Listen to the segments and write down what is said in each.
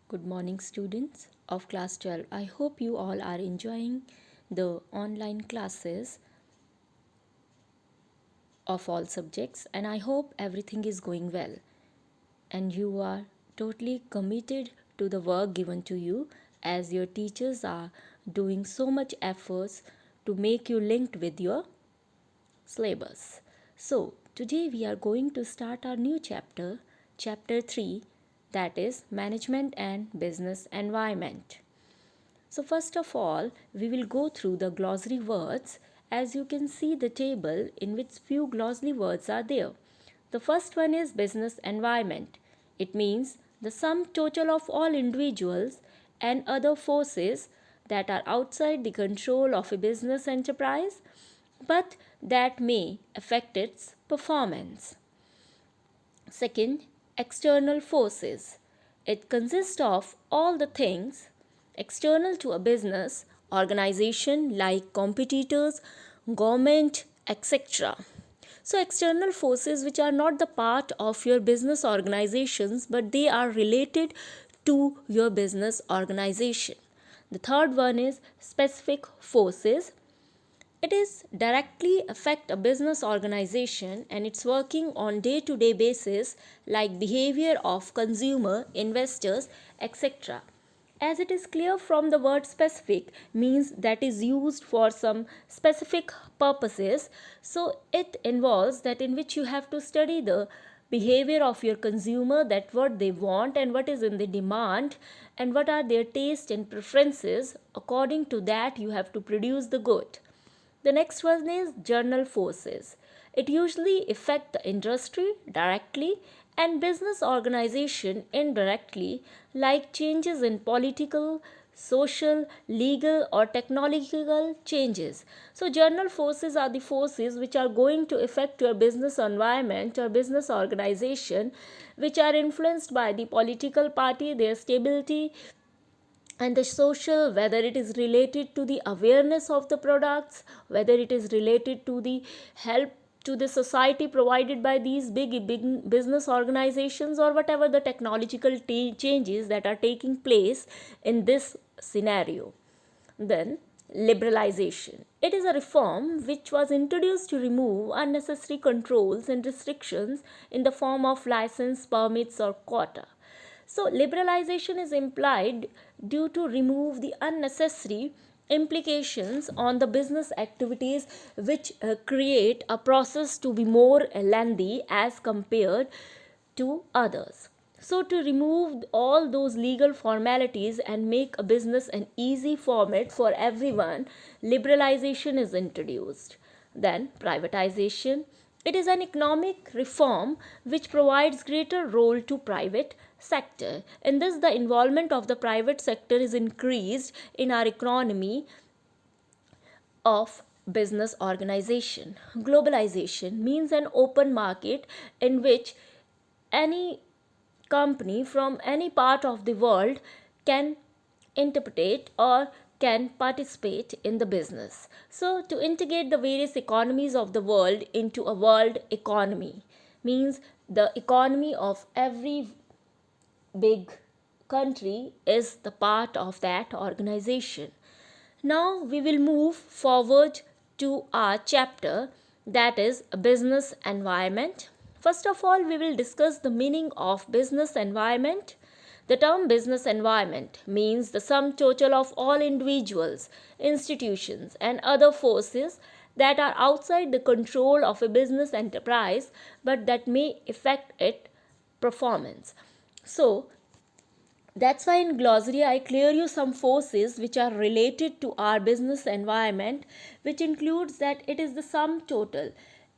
Good morning, students of Class 12. I hope you all are enjoying the online classes of all subjects, and I hope everything is going well and you are totally committed to the work given to you, as your teachers are doing so much efforts to make you linked with your syllabus. So, today we are going to start our new chapter, chapter 3, that is Management and Business Environment. So first of all, we will go through the glossary words. As you can see the table in which few glossary words are there. The first one is business environment. It means the sum total of all individuals and other forces that are outside the control of a business enterprise but that may affect its performance. Second, external forces. It consists of all the things external to a business organization like competitors, government, etc. So, external forces which are not the part of your business organizations but they are related to your business organization. The third one is specific forces. It is directly affect a business organization and it's working on day-to-day basis like behavior of consumer, investors, etc. As it is clear from the word specific means that is used for some specific purposes, so it involves that in which you have to study the behavior of your consumer, that what they want and what is in the demand and what are their taste and preferences. According to that you have to produce the good. The next one is journal forces. It usually affect the industry directly and business organization indirectly, like changes in political, social, legal or technological changes. So journal forces are the forces which are going to affect your business environment or business organization, which are influenced by the political party, their stability, and the social, whether it is related to the awareness of the products, whether it is related to the help to the society provided by these big business organizations, or whatever the technological changes that are taking place in this scenario. Then liberalization. It is a reform which was introduced to remove unnecessary controls and restrictions in the form of license, permits or quota. So liberalization is implied due to remove the unnecessary implications on the business activities which create a process to be more lengthy as compared to others. So, to remove all those legal formalities and make a business an easy format for everyone, liberalization is introduced. Then, privatization. It is an economic reform which provides greater role to private sector. In this, the involvement of the private sector is increased in our economy of business organization. Globalization means an open market in which any company from any part of the world can interpret or can participate in the business. So, to integrate the various economies of the world into a world economy means the economy of every big country is the part of that organization. Now we will move forward to our chapter, that is business environment. First of all, we will discuss the meaning of business environment. The term business environment means the sum total of all individuals, institutions and other forces that are outside the control of a business enterprise but that may affect its performance. So, that's why in glossary I clear you some forces which are related to our business environment, which includes that it is the sum total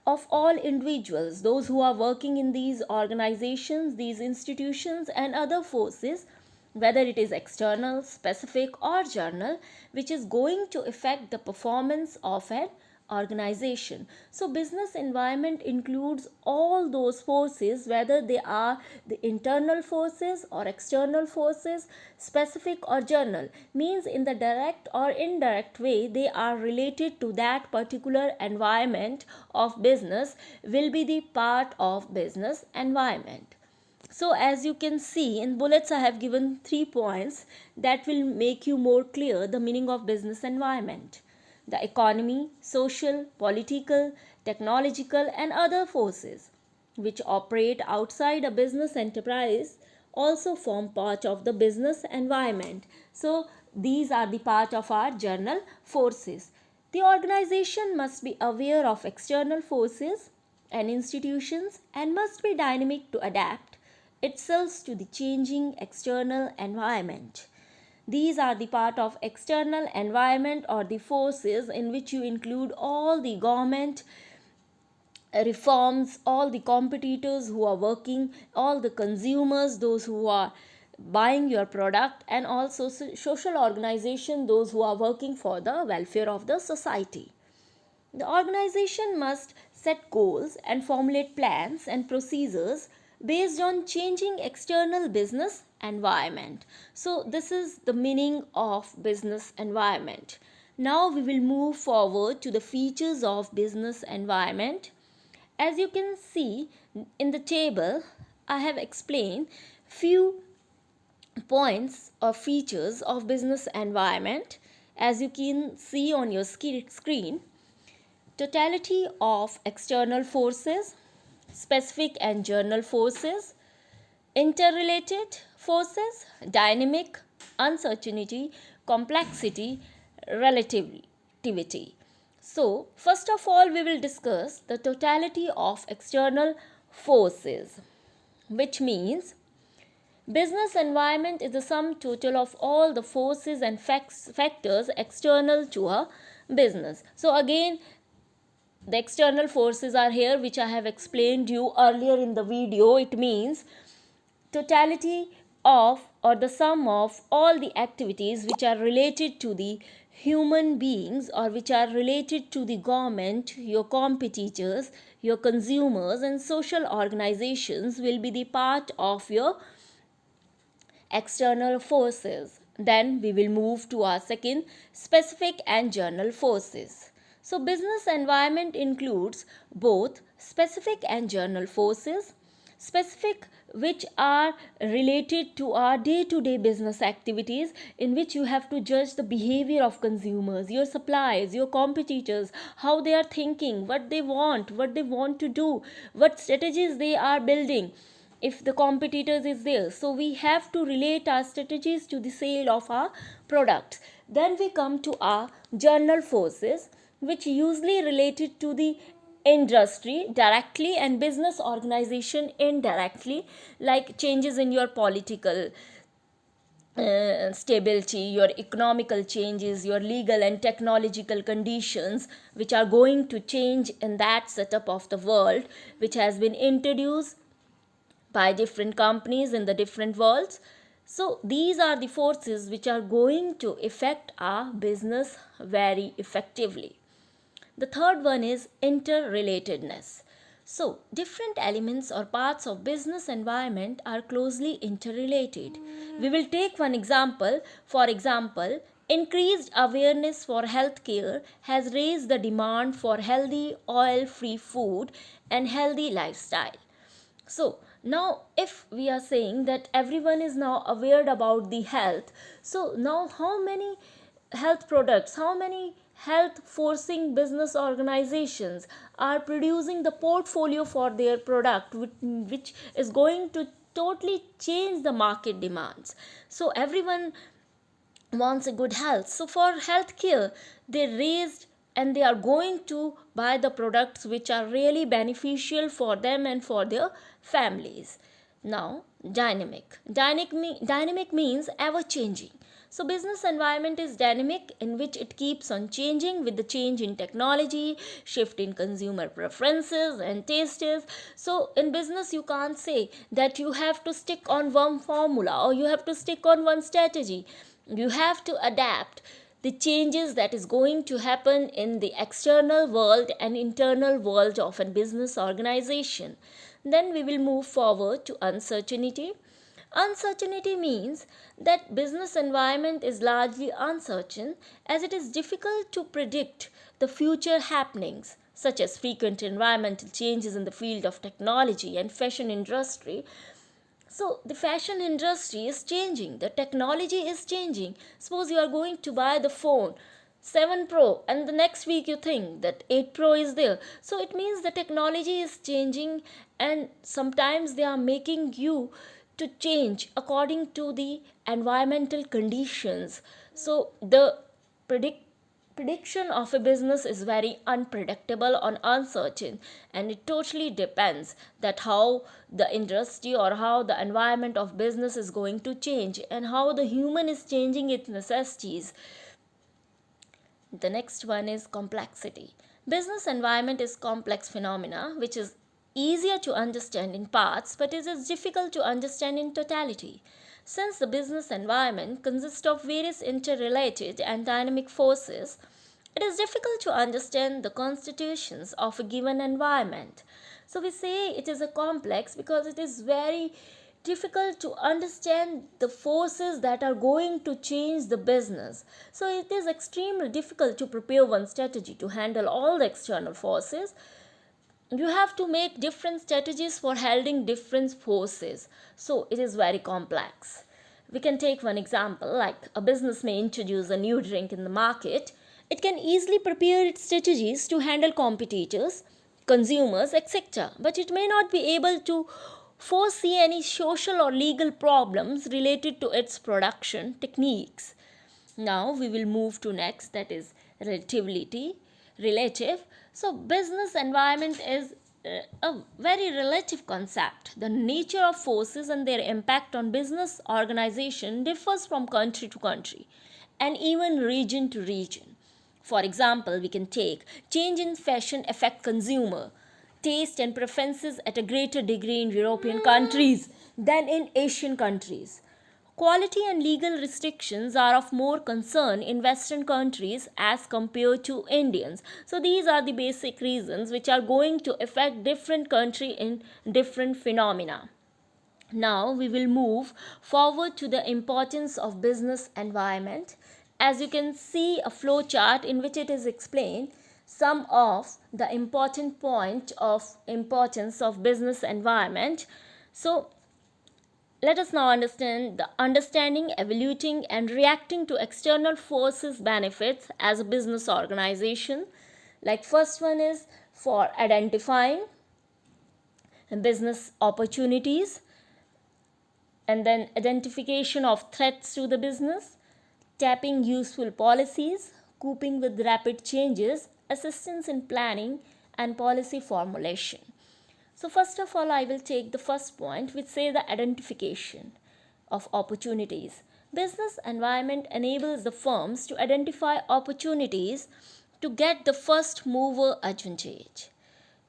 of all individuals, those who are working in these organizations, these institutions and other forces, whether it is external, specific or general, which is going to affect the performance of an organization. So business environment includes all those forces, whether they are the internal forces or external forces, specific or general, means in the direct or indirect way they are related to that particular environment of business, will be the part of business environment. So as you can see in bullets, I have given 3 points that will make you more clear the meaning of business environment. The economy, social, political, technological and other forces which operate outside a business enterprise also form part of the business environment. So these are the part of our journal forces. The organization must be aware of external forces and institutions and must be dynamic to adapt itself to the changing external environment. These are the part of external environment or the forces in which you include all the government reforms, all the competitors who are working, all the consumers, those who are buying your product, and also social organization, those who are working for the welfare of the society. The organization must set goals and formulate plans and procedures based on changing external business environment. So this is the meaning of business environment. Now we will move forward to the features of business environment. As you can see in the table, I have explained few points or features of business environment. As you can see on your screen, totality of external forces, specific and general forces, interrelated forces, dynamic, uncertainty, complexity, relativity. So, first of all, we will discuss the totality of external forces, which means business environment is the sum total of all the forces and factors external to a business. So again, the external forces are here, which I have explained you earlier in the video. It means totality of or the sum of all the activities which are related to the human beings or which are related to the government, your competitors, your consumers and social organizations will be the part of your external forces. Then we will move to our second, specific and general forces. So business environment includes both specific and general forces. Specific, which are related to our day-to-day business activities, in which you have to judge the behavior of consumers, your suppliers, your competitors, how they are thinking, what they want to do, what strategies they are building if the competitors is there. So we have to relate our strategies to the sale of our products. Then we come to our general forces, which usually related to the industry directly and business organization indirectly, like changes in your political stability, your economical changes, your legal and technological conditions which are going to change in that setup of the world, which has been introduced by different companies in the different worlds. So these are the forces which are going to affect our business very effectively. The third one is interrelatedness. So different elements or parts of business environment are closely interrelated. We will take one example. For example, increased awareness for healthcare has raised the demand for healthy oil-free food and healthy lifestyle. So now if we are saying that everyone is now aware about the health, so now how many health products, how many health forcing business organizations are producing the portfolio for their product, which is going to totally change the market demands. So everyone wants a good health. So for healthcare, they raised and they are going to buy the products which are really beneficial for them and for their families. Now, dynamic means ever changing. So business environment is dynamic, in which it keeps on changing with the change in technology, shift in consumer preferences and tastes. So in business you can't say that you have to stick on one formula or you have to stick on one strategy. You have to adapt the changes that is going to happen in the external world and internal world of a business organization. Then we will move forward to uncertainty. Uncertainty means that business environment is largely uncertain, as it is difficult to predict the future happenings such as frequent environmental changes in the field of technology and fashion industry. So the fashion industry is changing, the technology is changing. Suppose you are going to buy the phone 7 Pro and the next week you think that 8 Pro is there. So it means the technology is changing, and sometimes they are making you to change according to the environmental conditions. So the prediction of a business is very unpredictable and uncertain, and it totally depends that how the industry or how the environment of business is going to change and how the human is changing its necessities. The next one is complexity. Business environment is complex phenomena which is easier to understand in parts but it is difficult to understand in totality. Since the business environment consists of various interrelated and dynamic forces, it is difficult to understand the constitutions of a given environment. So we say it is a complex because it is very difficult to understand the forces that are going to change the business. So it is extremely difficult to prepare one strategy to handle all the external forces. You have to make different strategies for handling different forces. So it is very complex. We can take one example like a business may introduce a new drink in the market. It can easily prepare its strategies to handle competitors, consumers, etc. But it may not be able to foresee any social or legal problems related to its production techniques. Now we will move to next, that is relativity. Relative. So business environment is a very relative concept. The nature of forces and their impact on business organization differs from country to country and even region to region. For example, we can take change in fashion affect consumer taste and preferences at a greater degree in European countries than in Asian countries. Quality and legal restrictions are of more concern in Western countries as compared to Indians. So these are the basic reasons which are going to affect different country in different phenomena. Now we will move forward to the importance of business environment. As you can see a flow chart in which it is explained some of the important point of importance of business environment. So let us now understand the understanding, evaluating, and reacting to external forces benefits as a business organization. Like first one is for identifying business opportunities, and then identification of threats to the business, tapping useful policies, coping with rapid changes, assistance in planning, and policy formulation. So first of all, I will take the first point which say the identification of opportunities. Business environment enables the firms to identify opportunities to get the first mover advantage.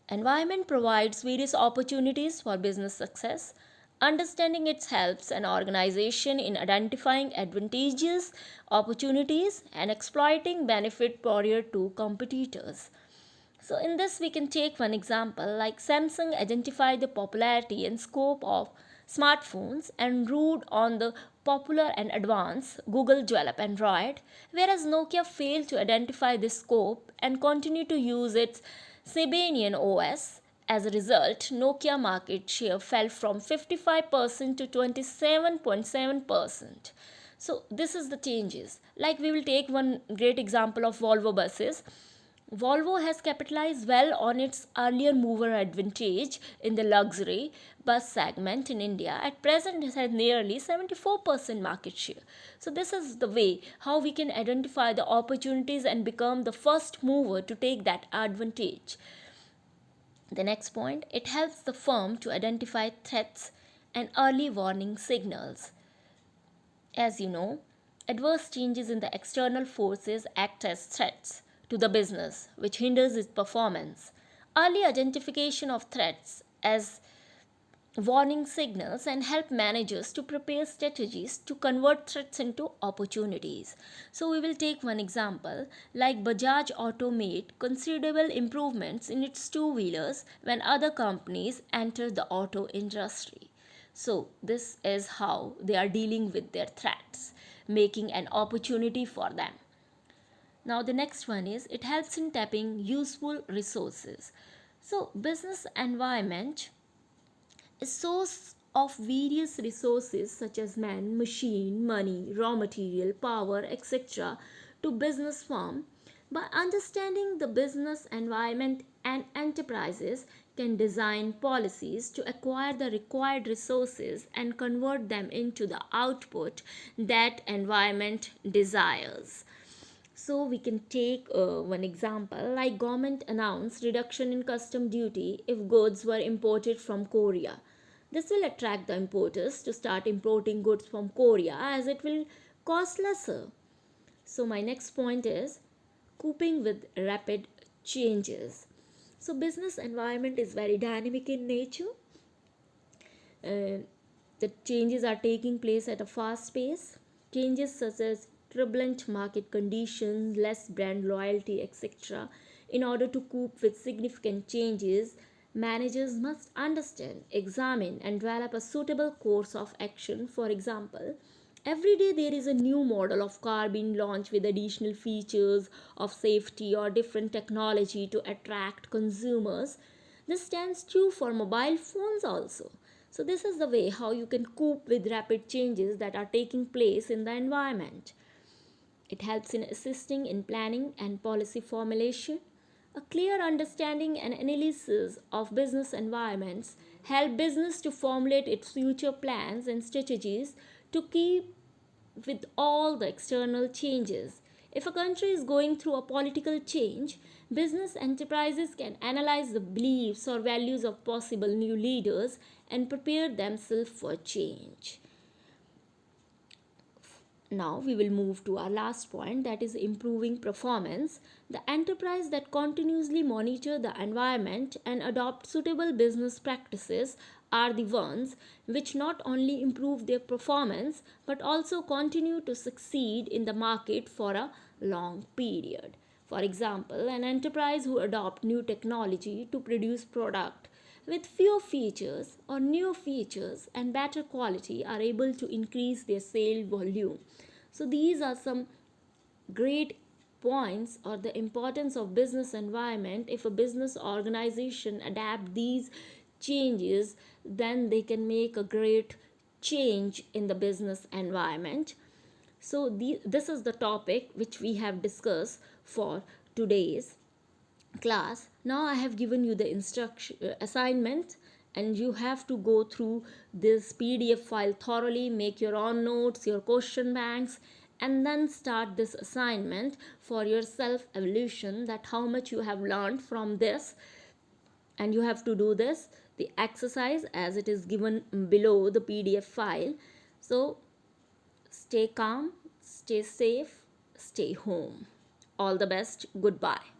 Environment provides various opportunities for business success. Understanding it helps an organization in identifying advantageous opportunities and exploiting benefit prior to competitors. So in this we can take one example like Samsung identified the popularity and scope of smartphones and ruled on the popular and advanced Google develop Android, whereas Nokia failed to identify this scope and continued to use its Symbian OS. As a result, Nokia market share fell from 55% to 27.7%. So this is the changes. Like we will take one great example of Volvo buses. Volvo has capitalized well on its earlier mover advantage in the luxury bus segment in India. At present, it has nearly 74% market share. So, this is the way how we can identify the opportunities and become the first mover to take that advantage. The next point, it helps the firm to identify threats and early warning signals. As you know, adverse changes in the external forces act as threats to the business, which hinders its performance. Early identification of threats as warning signals and help managers to prepare strategies to convert threats into opportunities. So we will take one example like Bajaj Auto made considerable improvements in its two-wheelers when other companies entered the auto industry. So this is how they are dealing with their threats, making an opportunity for them. Now the next one is it helps in tapping useful resources. So business environment is source of various resources such as man, machine, money, raw material, power, etc. to business firm. By understanding the business environment, and enterprises can design policies to acquire the required resources and convert them into the output that environment desires. So we can take one example, like government announced reduction in custom duty if goods were imported from Korea. This will attract the importers to start importing goods from Korea as it will cost lesser. So my next point is coping with rapid changes. So business environment is very dynamic in nature. Uh, the changes are taking place at a fast pace. Changes such as turbulent market conditions, less brand loyalty, etc. In order to cope with significant changes, managers must understand, examine, and develop a suitable course of action. For example, every day there is a new model of car being launched with additional features of safety or different technology to attract consumers. This stands true for mobile phones also. So this is the way how you can cope with rapid changes that are taking place in the environment. It helps in assisting in planning and policy formulation. A clear understanding and analysis of business environments help business to formulate its future plans and strategies to keep with all the external changes. If a country is going through a political change, business enterprises can analyze the beliefs or values of possible new leaders and prepare themselves for change. Now we will move to our last point, that is improving performance. The enterprise that continuously monitor the environment and adopt suitable business practices are the ones which not only improve their performance but also continue to succeed in the market for a long period. For example, an enterprise who adopt new technology to produce product with fewer features or new features and better quality are able to increase their sale volume. So these are some great points or the importance of business environment. If a business organization adapt these changes, then they can make a great change in the business environment. So this is the topic which we have discussed for today's class. Now I have given you the instruction assignment, and you have to go through this PDF file thoroughly, make your own notes, your question banks, and then start this assignment for your self evaluation, that how much you have learned from this. And you have to do this the exercise as it is given below the PDF file. So stay calm, stay safe, stay home. All the best. Goodbye.